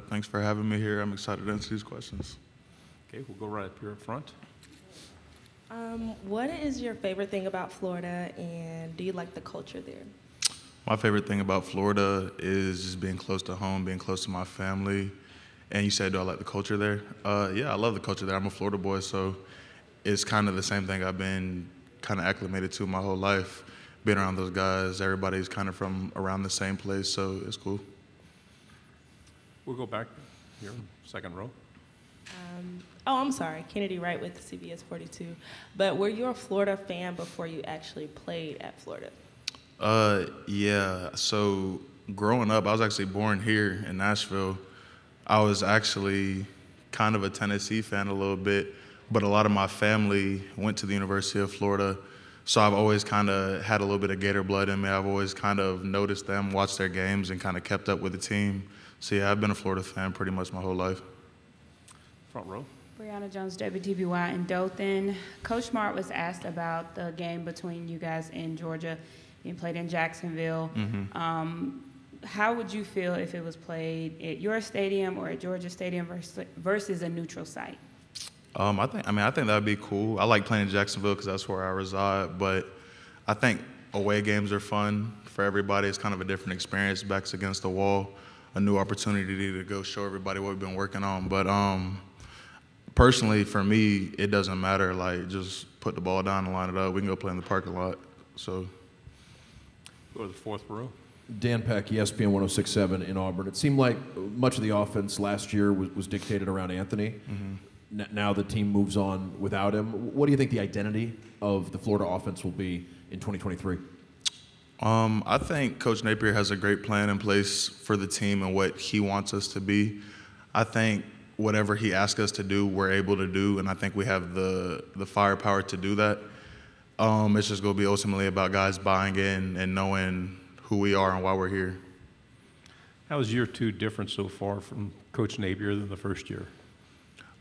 Thanks for having me here. I'm excited to answer these questions. Okay, we'll go right up here in front. What is your favorite thing about Florida, and do you like the culture there? My favorite thing about Florida is just being close to home, being close to my family. And you said, do I like the culture there? Yeah, I love the culture there. I'm a Florida boy, so it's kind of the same thing I've been kind of acclimated to my whole life. Being around those guys, everybody's kind of from around the same place, so it's cool. We'll go back here, second row. I'm sorry, Kennedy Wright with CBS 42. But were you a Florida fan before you actually played at Florida? Yeah, so growing up, I was actually born here in Nashville. I was actually kind of a Tennessee fan a little bit, but a lot of my family went to the University of Florida, so I've always kind of had a little bit of Gator blood in me. I've always kind of noticed them, watched their games, and kind of kept up with the team. So yeah, I've been a Florida fan pretty much my whole life. Front row. Brianna Jones, WTBY in Dothan. Coach Smart was asked about the game between you guys in Georgia being played in Jacksonville. How would you feel if it was played at your stadium or at Georgia Stadium versus a neutral site? I think that'd be cool. I like playing in Jacksonville because that's where I reside, but I think away games are fun for everybody. It's kind of a different experience, backs against the wall, a new opportunity to go show everybody what we've been working on. But personally, for me, it doesn't matter. Like, just put the ball down and line it up. We can go play in the parking lot. So, go to the fourth row. Dan Peck, ESPN 106.7 in Auburn. It seemed like much of the offense last year was dictated around Anthony. Now the team moves on without him. What do you think the identity of the Florida offense will be in 2023? I think Coach Napier has a great plan in place for the team and what he wants us to be. I think whatever he asks us to do, we're able to do, and I think we have the firepower to do that. It's just going to be ultimately about guys buying in and knowing who we are and why we're here. How is year two different so far from Coach Napier than the first year?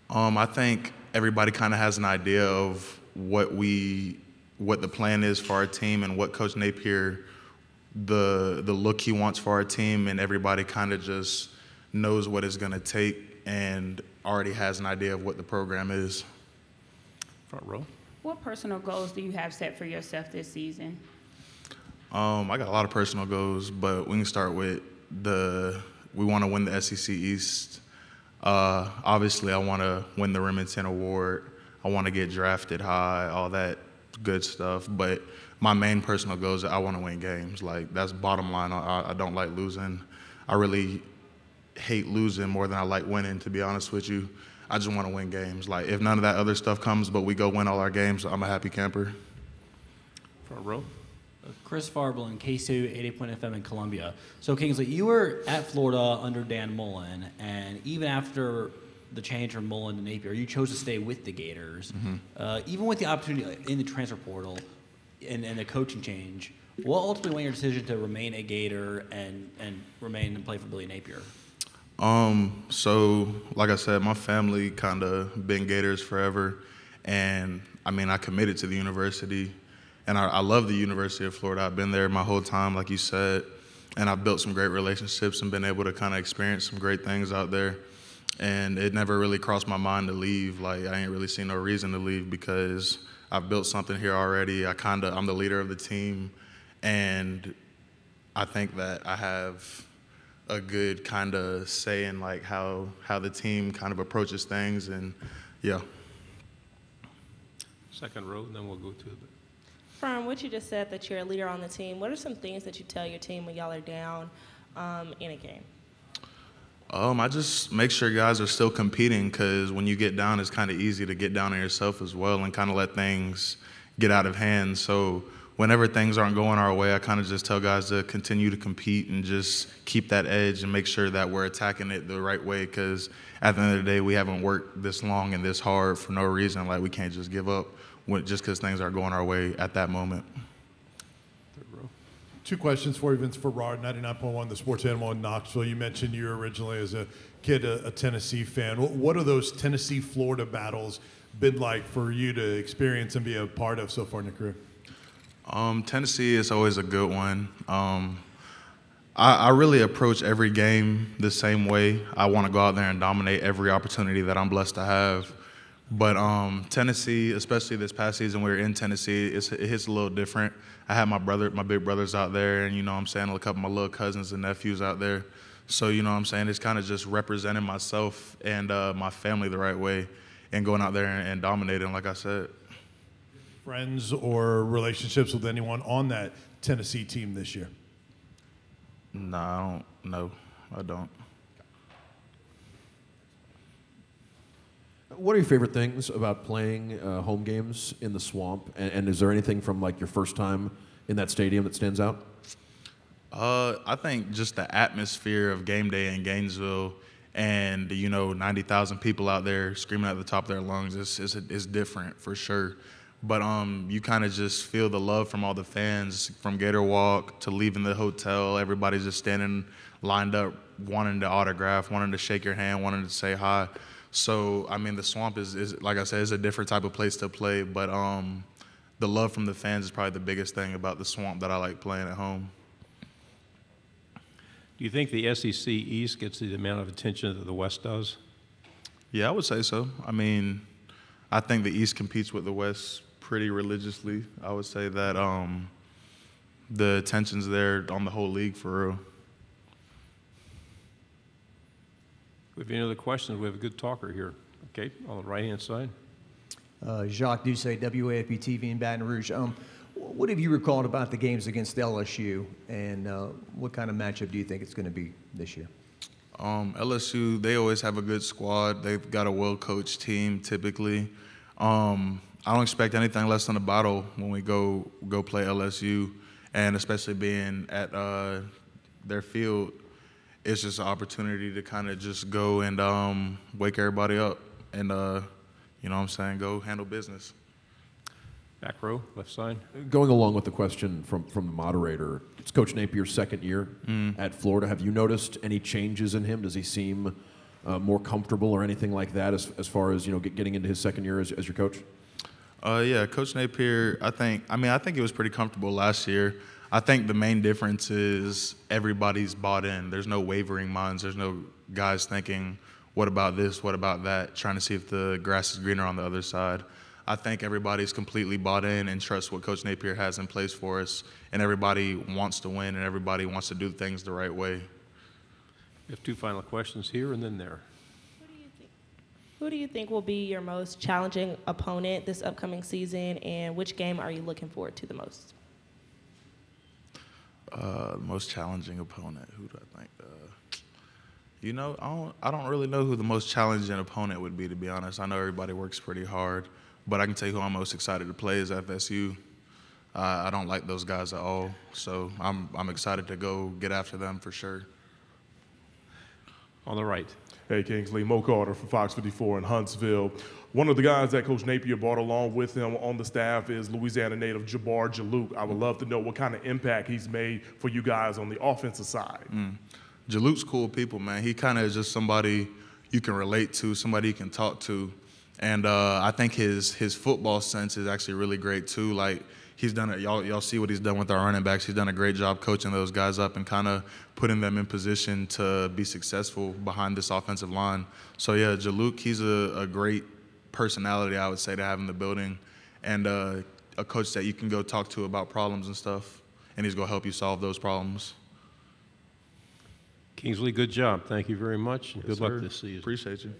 I think everybody kind of has an idea of what the plan is for our team and what Coach Napier, the look he wants for our team, and everybody kind of just knows what it's going to take and already has an idea of what the program is. Front row. What personal goals do you have set for yourself this season? I got a lot of personal goals, but we can start with we want to win the SEC East. Obviously, I want to win the Remington Award. I want to get drafted high, all that good stuff. But my main personal goal is I want to win games. Like, that's bottom line. I don't like losing. I really hate losing more than I like winning, to be honest with you. I just want to win games. Like, if none of that other stuff comes, but we go win all our games, I'm a happy camper. Front row. Chris Farble in K2 88.FM in Columbia. So Kingsley, you were at Florida under Dan Mullen, and even after the change from Mullen to Napier, you chose to stay with the Gators. Even with the opportunity in the transfer portal and the coaching change, what ultimately went your decision to remain a Gator and remain and play for Billy Napier? So like I said, my family kind of been Gators forever, and I mean, I committed to the university. And I love the University of Florida. I've been there my whole time, like you said, and I've built some great relationships and been able to kind of experience some great things out there. And it never really crossed my mind to leave. Like, I ain't really seen no reason to leave because I've built something here already. I'm the leader of the team, and I think that I have a good kind of say in like how the team kind of approaches things, and yeah. Second row, and then we'll go to the. From what you just said that you're a leader on the team, what are some things that you tell your team when y'all are down in a game? I just make sure guys are still competing, because when you get down, it's kind of easy to get down on yourself as well and kind of let things get out of hand. So whenever things aren't going our way, I kind of just tell guys to continue to compete and just keep that edge and make sure that we're attacking it the right way, because at the end of the day, we haven't worked this long and this hard for no reason. Like, we can't just give up just because things aren't going our way at that moment. Two questions for you, Vince Ferrard, 99.1, the sports animal in Knoxville. You mentioned you were originally, as a kid, a Tennessee fan. What are those Tennessee-Florida battles been like for you to experience and be a part of so far in your career? Tennessee is always a good one. I really approach every game the same way. I want to go out there and dominate every opportunity that I'm blessed to have. But Tennessee, especially this past season, we were in Tennessee, it hits a little different. I had my big brothers out there, and, you know what I'm saying, a couple of my little cousins and nephews out there. So, you know what I'm saying, it's kind of just representing myself and my family the right way and going out there and dominating, like I said. Friends or relationships with anyone on that Tennessee team this year? No, I don't. No, I don't. What are your favorite things about playing home games in the Swamp? And is there anything from like your first time in that stadium that stands out? I think just the atmosphere of game day in Gainesville and, you know, 90,000 people out there screaming at the top of their lungs is different for sure. But you kind of just feel the love from all the fans, from Gator Walk to leaving the hotel. Everybody's just standing lined up, wanting to autograph, wanting to shake your hand, wanting to say hi. So, I mean, the Swamp is like I said, is a different type of place to play. But the love from the fans is probably the biggest thing about the Swamp that I like playing at home. Do you think the SEC East gets the amount of attention that the West does? Yeah, I would say so. I mean, I think the East competes with the West pretty religiously. I would say that the attention's there on the whole league for real. If we have any other questions, we have a good talker here. Okay, on the right-hand side. Jacques Doucet, WAFB TV in Baton Rouge. What have you recalled about the games against LSU, and what kind of matchup do you think it's going to be this year? LSU, they always have a good squad. They've got a well-coached team typically. I don't expect anything less than a battle when we go play LSU, and especially being at their field, it's just an opportunity to kind of just go and wake everybody up and, you know what I'm saying, go handle business. Back row, left side. Going along with the question from the moderator, it's Coach Napier's second year at Florida. Have you noticed any changes in him? Does he seem more comfortable or anything like that as far as, you know, getting into his second year as your coach? Yeah, Coach Napier, I think he was pretty comfortable last year. I think the main difference is everybody's bought in. There's no wavering minds. There's no guys thinking, what about this, what about that, trying to see if the grass is greener on the other side. I think everybody's completely bought in and trusts what Coach Napier has in place for us, and everybody wants to win and everybody wants to do things the right way. We have two final questions here and then there. Who do you think will be your most challenging opponent this upcoming season, and which game are you looking forward to the most? Most challenging opponent, who do I think? You know, I don't really know who the most challenging opponent would be, to be honest. I know everybody works pretty hard, but I can tell you who I'm most excited to play is FSU. I don't like those guys at all, so I'm excited to go get after them for sure. On the right. Hey, Kingsley, Mo Carter from Fox 54 in Huntsville. One of the guys that Coach Napier brought along with him on the staff is Louisiana native Jabbar Jaluk. I would love to know what kind of impact he's made for you guys on the offensive side. Jaluk's cool people, man. He kind of is just somebody you can relate to, somebody you can talk to. And I think his football sense is actually really great too. Like, he's done it. Y'all see what he's done with our running backs. He's done a great job coaching those guys up and kind of putting them in position to be successful behind this offensive line. So yeah, Jaluk, he's a great personality, I would say, to have in the building, and a coach that you can go talk to about problems and stuff, and he's gonna help you solve those problems. Kingsley, good job. Thank you very much, and Yes, good luck sir. this season. Appreciate you.